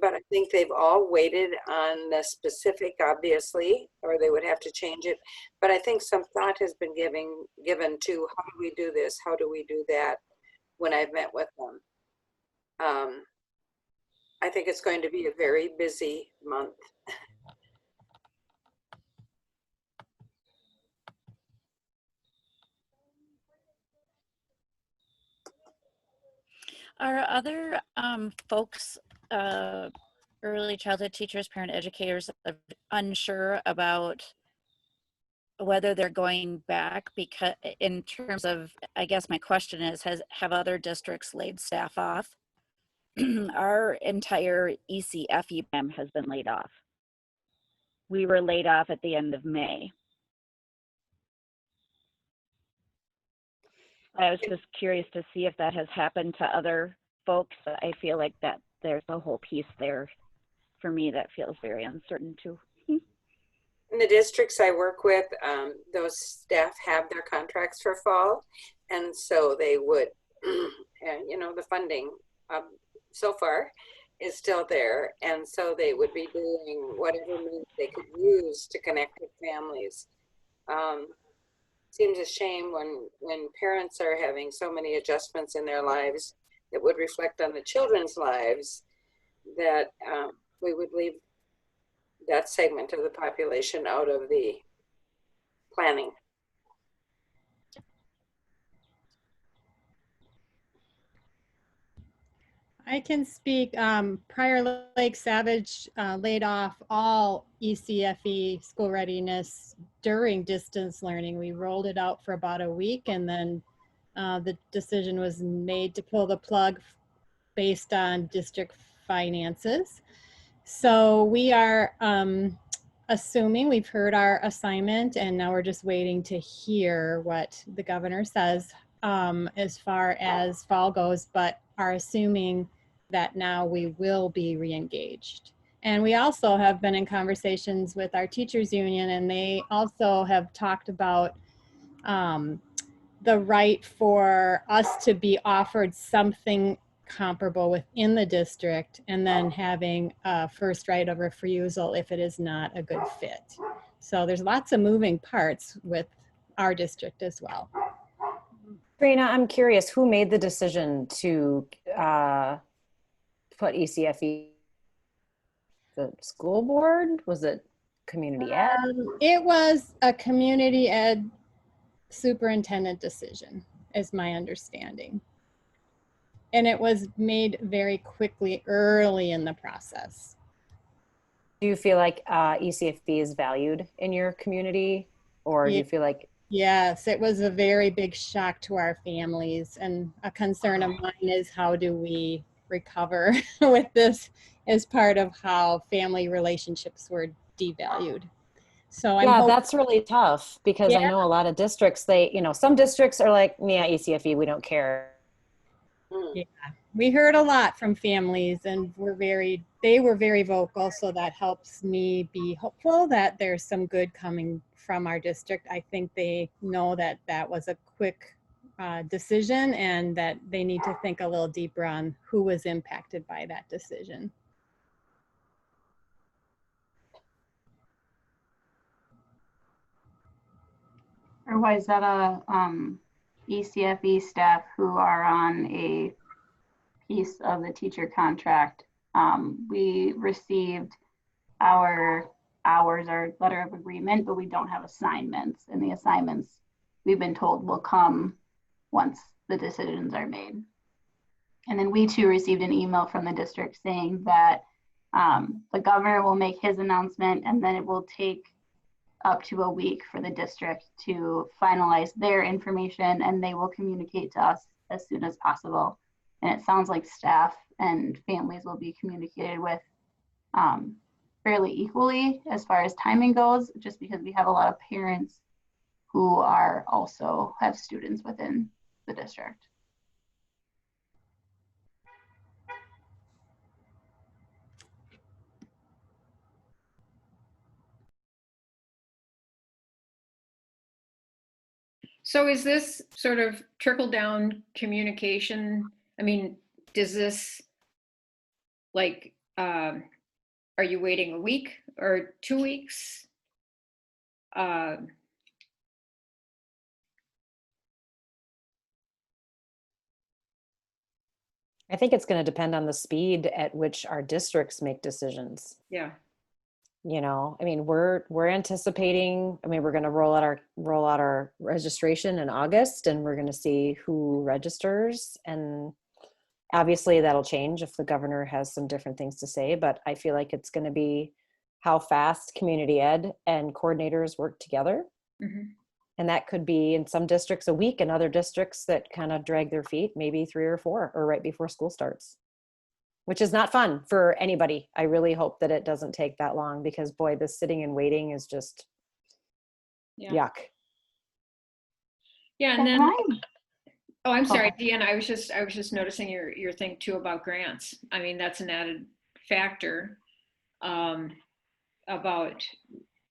but I think they've all waited on the specific, obviously, or they would have to change it. But I think some thought has been given to how do we do this, how do we do that when I've met with them. I think it's going to be a very busy month. Are other folks, early childhood teachers, parent educators, unsure about whether they're going back? Because in terms of, I guess my question is, have other districts laid staff off? Our entire ECFE program has been laid off. We were laid off at the end of May. I was just curious to see if that has happened to other folks. I feel like that there's a whole piece there for me that feels very uncertain too. In the districts I work with, those staff have their contracts for fall, and so they would, and you know, the funding so far is still there, and so they would be doing whatever means they could use to connect with families. Seems a shame when parents are having so many adjustments in their lives that would reflect on the children's lives, that we would leave that segment of the population out of the planning. I can speak. Prior Lake Savage laid off all ECFE school readiness during distance learning. We rolled it out for about a week, and then the decision was made to pull the plug based on district finances. So we are assuming we've heard our assignment, and now we're just waiting to hear what the governor says as far as fall goes, but are assuming that now we will be re-engaged. And we also have been in conversations with our teachers union, and they also have talked about the right for us to be offered something comparable within the district, and then having a first right of refusal if it is not a good fit. So there's lots of moving parts with our district as well. Karina, I'm curious, who made the decision to put ECFE? The school board? Was it community ed? It was a community ed superintendent decision, is my understanding. And it was made very quickly early in the process. Do you feel like ECFE is valued in your community, or do you feel like? Yes, it was a very big shock to our families, and a concern of mine is how do we recover with this as part of how family relationships were devalued. So yeah, that's really tough, because I know a lot of districts, some districts are like, yeah, ECFE, we don't care. Yeah, we heard a lot from families and they were very vocal. So that helps me be hopeful that there's some good coming from our district. I think they know that that was a quick decision and that they need to think a little deeper on who was impacted by that decision. Or why is that ECFE staff who are on a piece of the teacher contract? We received our hours, our letter of agreement, but we don't have assignments, and the assignments we've been told will come once the decisions are made. And then we too received an email from the district saying that the governor will make his announcement, and then it will take up to a week for the district to finalize their information, and they will communicate to us as soon as possible. And it sounds like staff and families will be communicated with fairly equally as far as timing goes, just because we have a lot of parents who are also have students within the district. So is this sort of trickle down communication? I mean, does this like, are you waiting a week or 2 weeks? I think it's going to depend on the speed at which our districts make decisions. Yeah. You know, I mean, we're anticipating, I mean, we're going to roll out our registration in August, and we're going to see who registers, and obviously that'll change if the governor has some different things to say, but I feel like it's going to be how fast community ed and coordinators work together. Mm-hmm. And that could be in some districts a week, and other districts that kind of drag their feet, maybe 3 or 4, or right before school starts, which is not fun for anybody. I really hope that it doesn't take that long, because boy, this sitting and waiting is just yuck. Yeah, and then, oh, I'm sorry, Deanna, I was just noticing your thing too about grants. I mean, that's an added factor about,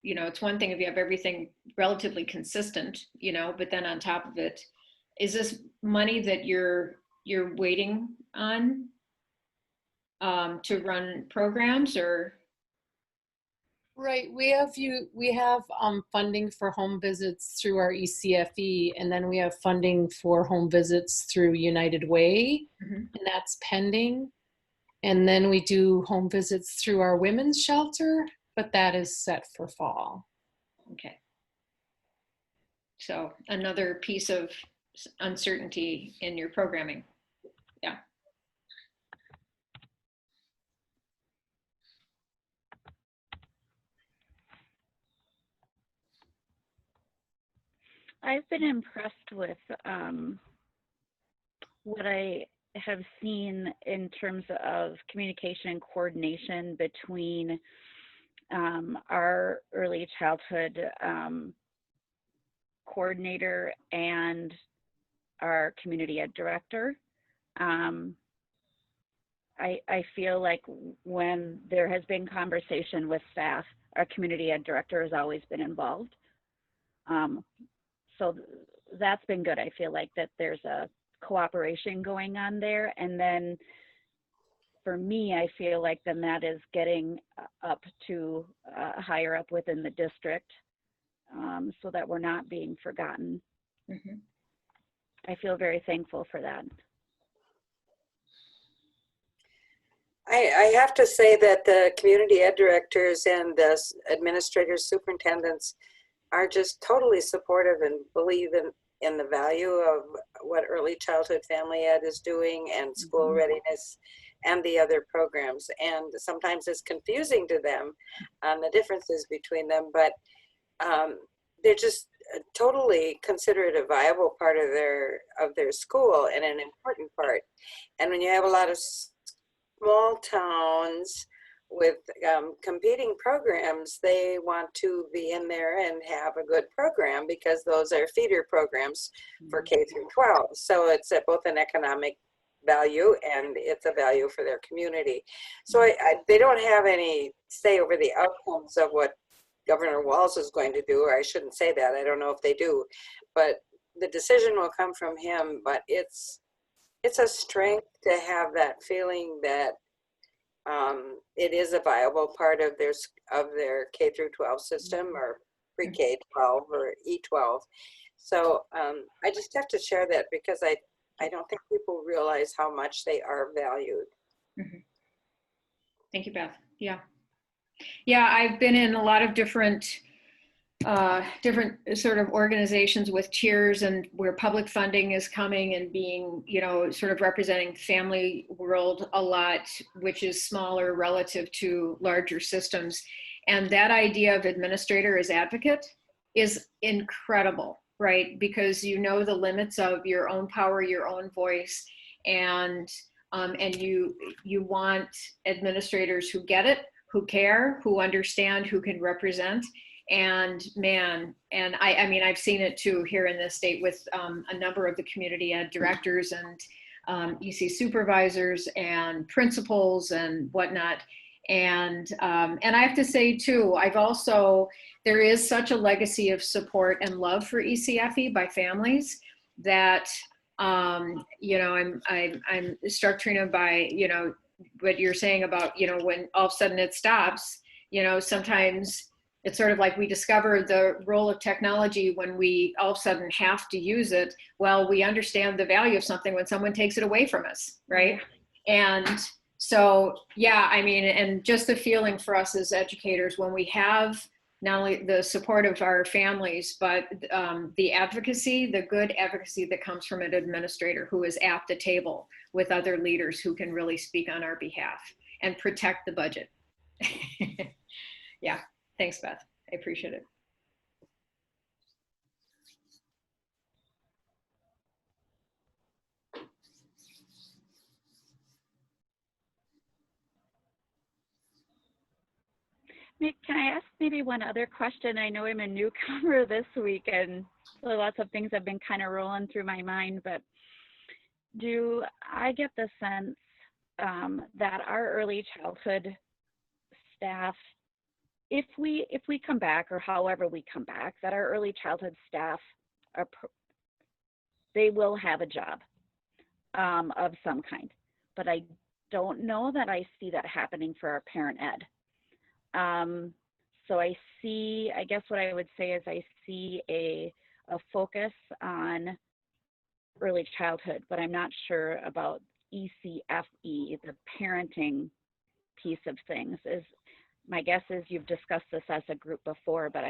you know, it's one thing if you have everything relatively consistent, you know, but then on top of it, is this money that you're waiting on to run programs, or? Right, we have funding for home visits through our ECFE, and then we have funding for home visits through United Way, and that's pending. And then we do home visits through our women's shelter, but that is set for fall. Okay. So another piece of uncertainty in your programming. Yeah. I've been impressed with what I have seen in terms of communication and coordination between our early childhood coordinator and our community ed director. I feel like when there has been conversation with staff, our community ed director has always been involved. So that's been good. I feel like that there's a cooperation going on there. And then for me, I feel like then that is getting up to higher up within the district, so that we're not being forgotten. Mm-hmm. I feel very thankful for that. I have to say that the community ed directors and the administrators, superintendents are just totally supportive and believe in the value of what early childhood family ed is doing, and school readiness and the other programs. And sometimes it's confusing to them on the differences between them, but they're just totally consider it a viable part of their school and an important part. And when you have a lot of small towns with competing programs, they want to be in there and have a good program, because those are feeder programs for K through 12. So it's both an economic value, and it's a value for their community. So they don't have any say over the outcomes of what Governor Walz is going to do, or I shouldn't say that, I don't know if they do, but the decision will come from him. But it's a strength to have that feeling that it is a viable part of their K through 12 system, or pre-K 12 or E12. So I just have to share that because I don't think people realize how much they are valued. Mm-hmm. Thank you, Beth. Yeah. Yeah, I've been in a lot of different sort of organizations with cheers, and where public funding is coming and being, sort of representing family world a lot, which is smaller relative to larger systems. And that idea of administrator as advocate is incredible, right? Because the limits of your own power, your own voice, and you want administrators who get it, who care, who understand, who can represent. And man, and I mean, I've seen it too here in this state with a number of the community ed directors and EC supervisors and principals and whatnot. And I have to say too, there is such a legacy of support and love for ECFE by families that, I'm struck, Trina, by, what you're saying about, when all of a sudden it stops, sometimes it's sort of like we discover the role of technology when we all of a sudden have to use it. Well, we understand the value of something when someone takes it away from us, right? And so, yeah, I mean, and just the feeling for us as educators when we have not only the support of our families, but the advocacy, the good advocacy that comes from an administrator who is at the table with other leaders who can really speak on our behalf and protect the budget. Yeah. Thanks, Beth. I appreciate it. Can I ask maybe one other question? I know I'm a newcomer this week, and so lots of things have been kind of rolling through my mind, but do I get the sense that our early childhood staff, if we come back, or however we come back, that our early childhood staff they will have a job of some kind, but I don't know that I see that happening for our parent ed. So I guess what I would say is I see a focus on early childhood, but I'm not sure about ECFE, the parenting piece of things. My guess is you've discussed this as a group before, but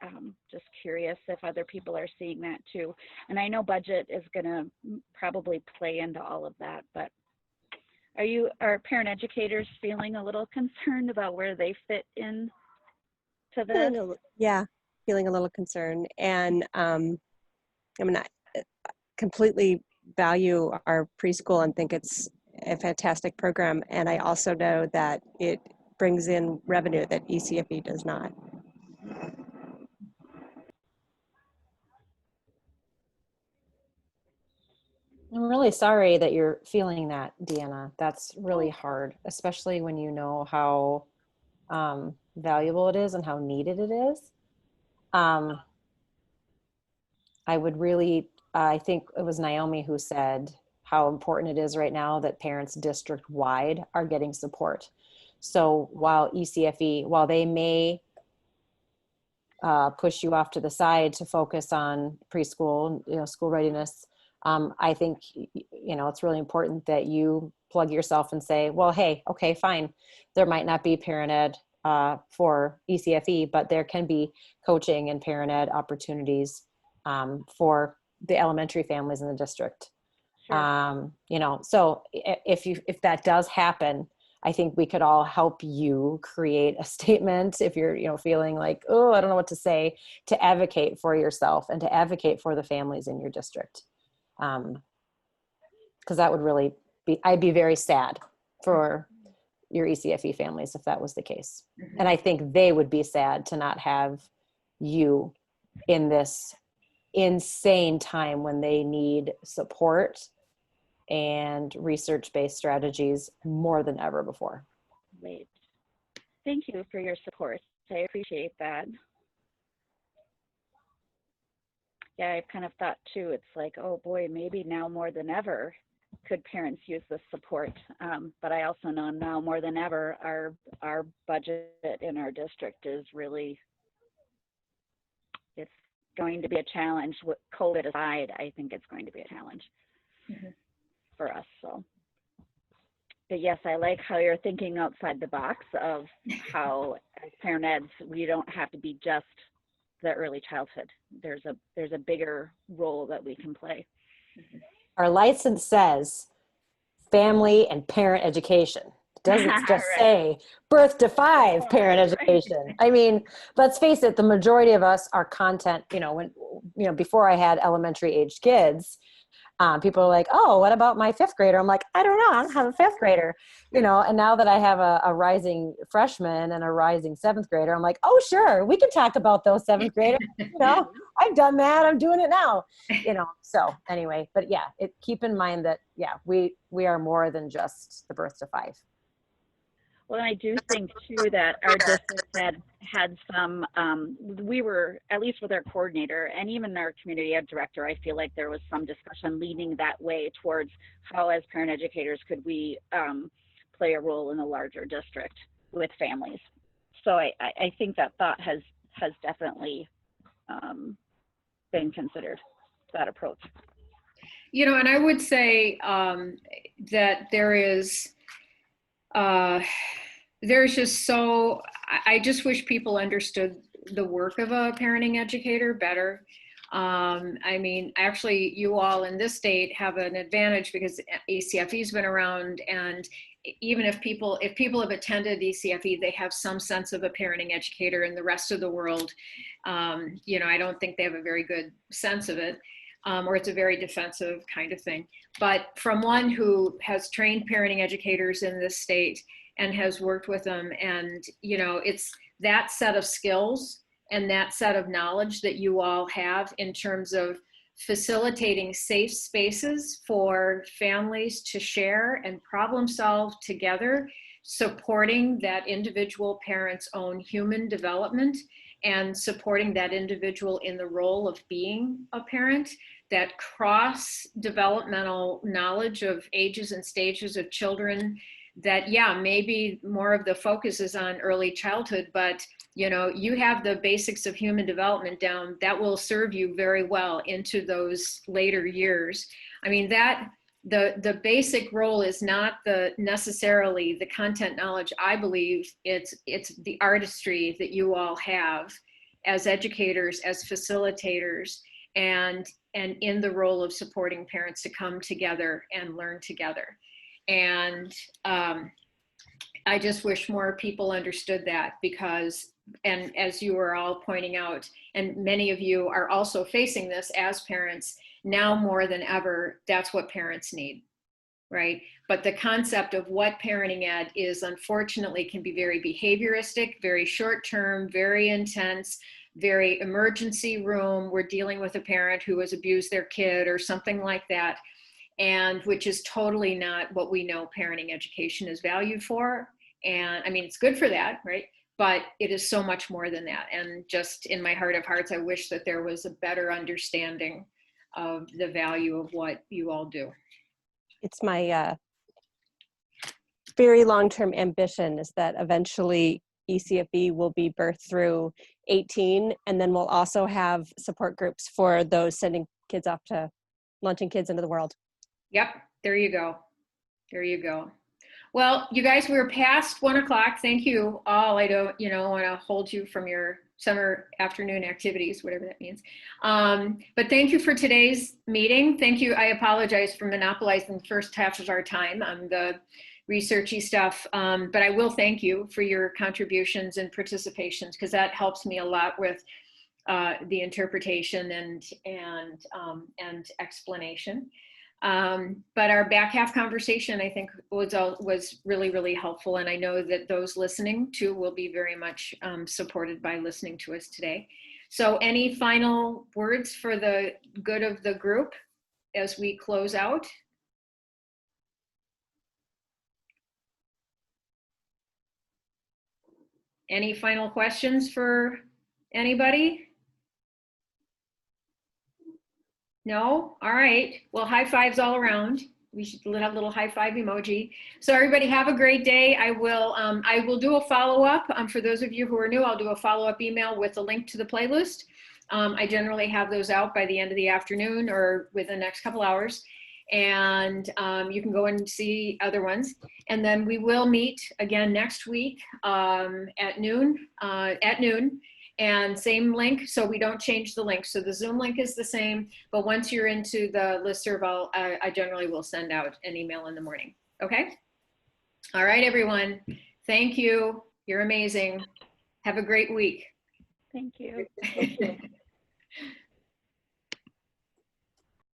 I'm just curious if other people are seeing that too. And I know budget is going to probably play into all of that, but are parent educators feeling a little concerned about where they fit in to this? Feeling a little concerned. And I mean, I completely value our preschool and think it's a fantastic program. And I also know that it brings in revenue that ECFE does not. I'm really sorry that you're feeling that, Deanna. That's really hard, especially when you know how valuable it is and how needed it is. I think it was Naomi who said how important it is right now that parents district-wide are getting support. So while ECFE, while they may push you off to the side to focus on preschool, school readiness, I think, it's really important that you plug yourself and say, well, hey, okay, fine. There might not be parent ed for ECFE, but there can be coaching and parent ed opportunities for the elementary families in the district. Sure. So if that does happen, I think we could all help you create a statement if you're, feeling like, oh, I don't know what to say, to advocate for yourself and to advocate for the families in your district. Because that would really I'd be very sad for your ECFE families if that was the case. Mm-hmm. And I think they would be sad to not have you in this insane time when they need support and research-based strategies more than ever before. Great. Thank you for your support. I appreciate that. Yeah, I've kind of thought too, it's like, oh boy, maybe now more than ever could parents use this support. But I also know now more than ever, our budget in our district is really, it's going to be a challenge. With COVID aside, I think it's going to be a challenge for us. So, but yes, I like how you're thinking outside the box of how as parent eds, we don't have to be just the early childhood. There's a bigger role that we can play. Our license says family and parent education. It doesn't just Right. say birth to 5 parent education. I mean, let's face it, the majority of us are content, before I had elementary aged kids, people are like, oh, what about my 5th grader? I'm like, I don't know. I don't have a 5th grader, and now that I have a rising freshman and a rising 7th grader, I'm like, oh, sure. We can talk about those 7th graders. I've done that. I'm doing it now, so anyway, but yeah, keep in mind that, yeah, we are more than just the birth to 5. Well, I do think too that our district had some, we were, at least with our coordinator and even our community ed director, I feel like there was some discussion leaning that way towards how as parent educators could we play a role in a larger district with families. So I think that thought has definitely been considered, that approach. And I would say that there's just I just wish people understood the work of a parenting educator better. I mean, actually, you all in this state have an advantage because ECFE's been around, and even if people have attended ECFE, they have some sense of a parenting educator. In the rest of the world, I don't think they have a very good sense of it. Or it's a very defensive kind of thing. But from one who has trained parenting educators in this state and has worked with them, and it's that set of skills and that set of knowledge that you all have in terms of facilitating safe spaces for families to share and problem solve together, supporting that individual parent's own human development and supporting that individual in the role of being a parent. That cross-developmental knowledge of ages and stages of children, that, yeah, maybe more of the focus is on early childhood, but you have the basics of human development down that will serve you very well into those later years. I mean, that the basic role is not necessarily the content knowledge. I believe it's the artistry that you all have as educators, as facilitators, and in the role of supporting parents to come together and learn together. And I just wish more people understood that, because, and as you are all pointing out, and many of you are also facing this as parents, now more than ever, that's what parents need, right? But the concept of what parenting ed is, unfortunately, can be very behavioristic, very short-term, very intense, very emergency room. We're dealing with a parent who has abused their kid or something like that, and which is totally not what we know parenting education is valued for. And I mean, it's good for that, right? But it is so much more than that. And just in my heart of hearts, I wish that there was a better understanding of the value of what you all do. It's my very long-term ambition is that eventually ECFE will be birthed through 18, and then we'll also have support groups for those sending kids off to launching kids into the world. Yep, there you go. There you go. Well, you guys, we're past 1 o'clock. Thank you all. I don't, want to hold you from your summer afternoon activities, whatever that means. But thank you for today's meeting. Thank you. I apologize for monopolizing the first half of our time on the researchy stuff, but I will thank you for your contributions and participations, because that helps me a lot with the interpretation and explanation. But our back half conversation, I think, was really, really helpful. And I know that those listening too will be very much supported by listening to us today. So any final words for the good of the group as we close out? Any final questions for anybody? No? All right. Well, high fives all around. We should have a little high five emoji. So everybody have a great day. I will do a follow-up. For those of you who are new, I'll do a follow-up email with a link to the playlist. I generally have those out by the end of the afternoon or within the next couple hours. And you can go and see other ones. And then we will meet again next week at noon. And same link, so we don't change the link. So the Zoom link is the same, but once you're into the listserv, I generally will send out an email in the morning. Okay? All right, everyone. Thank you. You're amazing. Have a great week. Thank you.